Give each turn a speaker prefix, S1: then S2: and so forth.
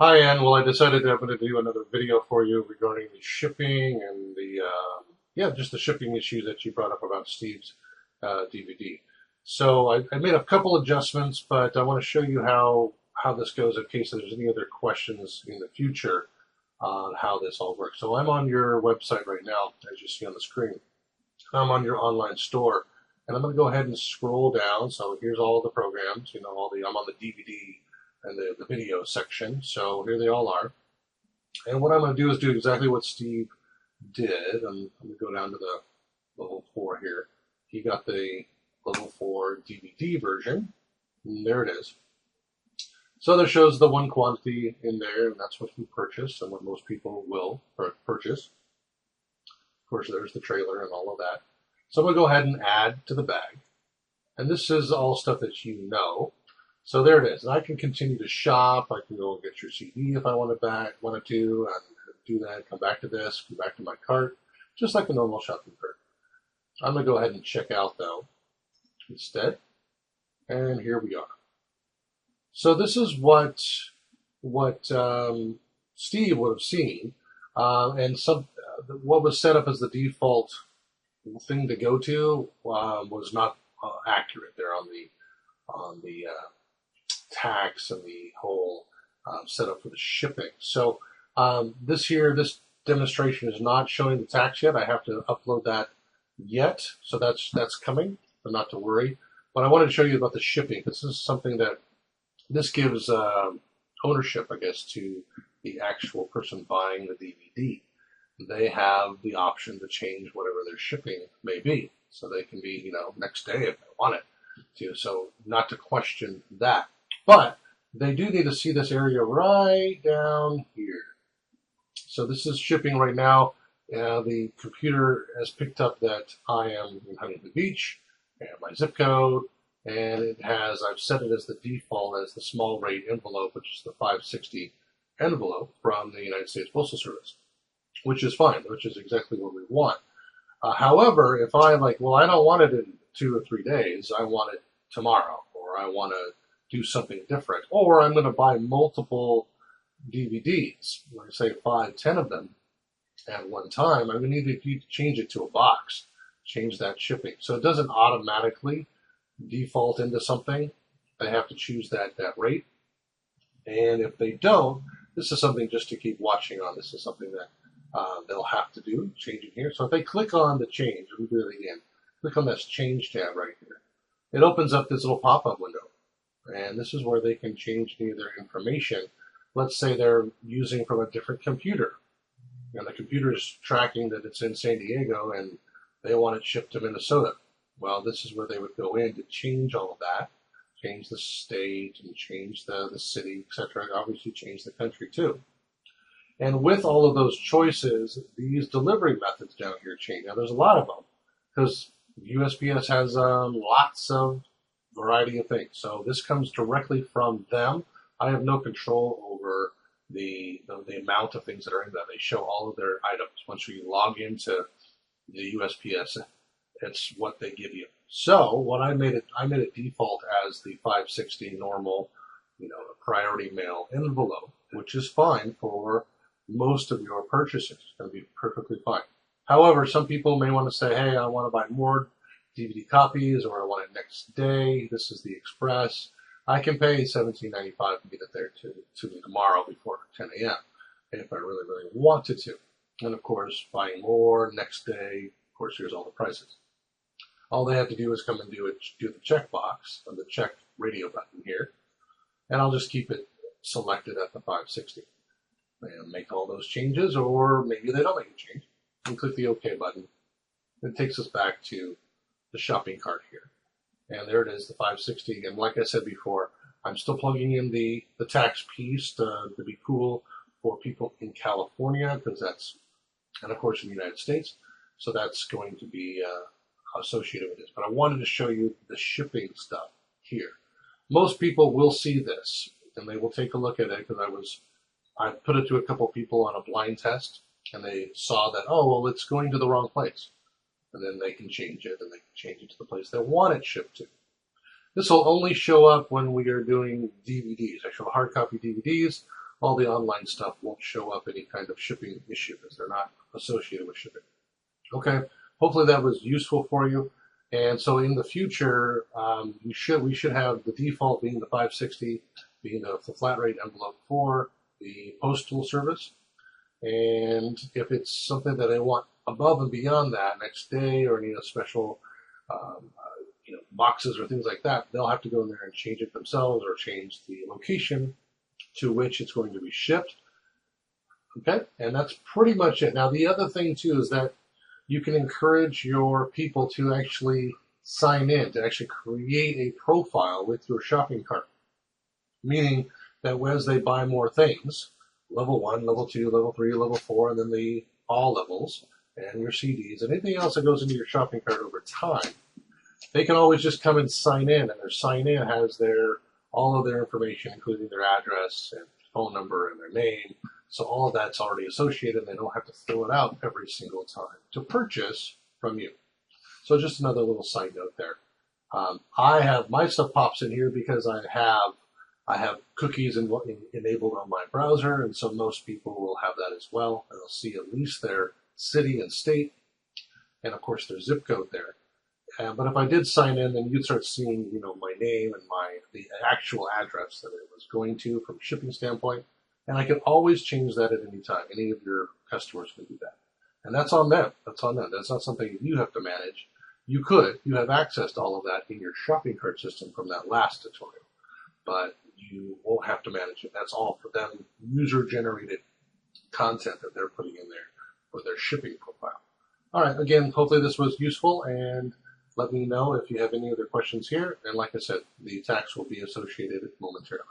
S1: Hi, Ann. Well, I decided that I'm going to do another video for you regarding the shipping and just the shipping issues that you brought up about Steve's DVD. So I made a couple adjustments, but I want to show you how this goes in case there's any other questions in the future on how this all works. So I'm on your website right now, as you see on the screen. I'm on your online store, and I'm going to go ahead and scroll down. So here's all the programs. I'm on the DVD and the video section. So here they all are. And what I'm going to do is do exactly what Steve did. And I'm going to go down to the level 4 here. He got the level 4 DVD version. And there it is. So that shows the one quantity in there, and that's what he purchased and what most people will purchase. Of course, there's the trailer and all of that. So I'm going to go ahead and add to the bag. And this is all stuff that you know. So there it is. And I can continue to shop. I can go and get your CD if I wanted to, and do that, come back to this, come back to my cart, just like a normal shopping cart. I'm going to go ahead and check out, though, instead. And here we are. So this is what Steve would have seen, what was set up as the default thing to go to was not accurate there on the tax and the whole setup for the shipping. So this demonstration is not showing the tax yet. I have to upload that yet, so that's coming, but not to worry. But I wanted to show you about the shipping. This is something that this gives ownership, I guess, to the actual person buying the DVD. They have the option to change whatever their shipping may be, so they can be, next day if they want it to. So not to question that. But they do need to see this area right down here. So this is shipping right now. The computer has picked up that I am in Huntington Beach, and my zip code, and I've set it as the default as the small rate envelope, which is the 560 envelope from the United States Postal Service, which is fine, which is exactly what we want. However, if I I don't want it in 2 or 3 days, I want it tomorrow, or I want to do something different, or I'm going to buy multiple DVDs, like say 5, 10 of them at one time, I'm going to need to change it to a box, change that shipping. So it doesn't automatically default into something. They have to choose that rate. And if they don't, this is something just to keep watching on. This is something that they'll have to do, changing here. So if they click on the change, let me do it again, click on this change tab right here. It opens up this little pop-up window. And this is where they can change any of their information. Let's say they're using from a different computer. And the computer is tracking that it's in San Diego and they want it shipped to Minnesota. Well, this is where they would go in to change all of that, change the state and change the city, etc. Obviously change the country too. And with all of those choices, these delivery methods down here change. Now there's a lot of them because USPS has lots of variety of things. So this comes directly from them. I have no control over the amount of things that are in that. They show all of their items. Once you log into the USPS, it's what they give you. So what I made it default as the 560 normal, priority mail envelope, which is fine for most of your purchases. It's going to be perfectly fine. However, some people may want to say, hey, I want to buy more DVD copies, or I want it next day. This is the express. I can pay $17.95 and get it there to me tomorrow before 10 a.m. if I really, really wanted to. And of course, buying more next day. Of course, here's all the prices. All they have to do is come and do the checkbox and the check radio button here, and I'll just keep it selected at the 560 and make all those changes, or maybe they don't make a change, and click the OK button. It takes us back to the shopping cart here. And there it is, the 560. And like I said before, I'm still plugging in the tax piece to be cool for people in California, and of course in the United States. So that's going to be associated with this. But I wanted to show you the shipping stuff here. Most people will see this, and they will take a look at it because I put it to a couple people on a blind test, and they saw that, oh, well, it's going to the wrong place. And then they can change it, and they can change it to the place they want it shipped to. This will only show up when we are doing DVDs. I show hard copy DVDs. all the online stuff won't show up any kind of shipping issue because they're not associated with shipping. Okay, hopefully that was useful for you. And so in the future, we should have the default being the 560, being the flat rate envelope for the postal service. And if it's something that they want above and beyond that next day, or need a special boxes or things like that, they'll have to go in there and change it themselves, or change the location to which it's going to be shipped. Okay, and that's pretty much it. Now the other thing too is that you can encourage your people to actually sign in, to actually create a profile with your shopping cart. Meaning that as they buy more things, level 1, level 2, level 3, level 4, and then the all levels, and your CDs, and anything else that goes into your shopping cart over time, they can always just come and sign in, and their sign in has all of their information, including their address and phone number and their name. So all of that's already associated, and they don't have to fill it out every single time to purchase from you. So just another little side note there. I have my stuff pops in here because I have cookies enabled on my browser, and so most people will have that as well, and they'll see at least their city and state, and of course their zip code there. But if I did sign in, then you'd start seeing, my name and the actual address that it was going to from a shipping standpoint. And I can always change that at any time. Any of your customers can do that. And that's on them. That's on them. That's not something you have to manage. You could. You have access to all of that in your shopping cart system from that last tutorial. But you won't have to manage it. That's all for them, user-generated content that they're putting in there for their shipping profile. All right. Again, hopefully this was useful, and let me know if you have any other questions here. And like I said, the tax will be associated momentarily.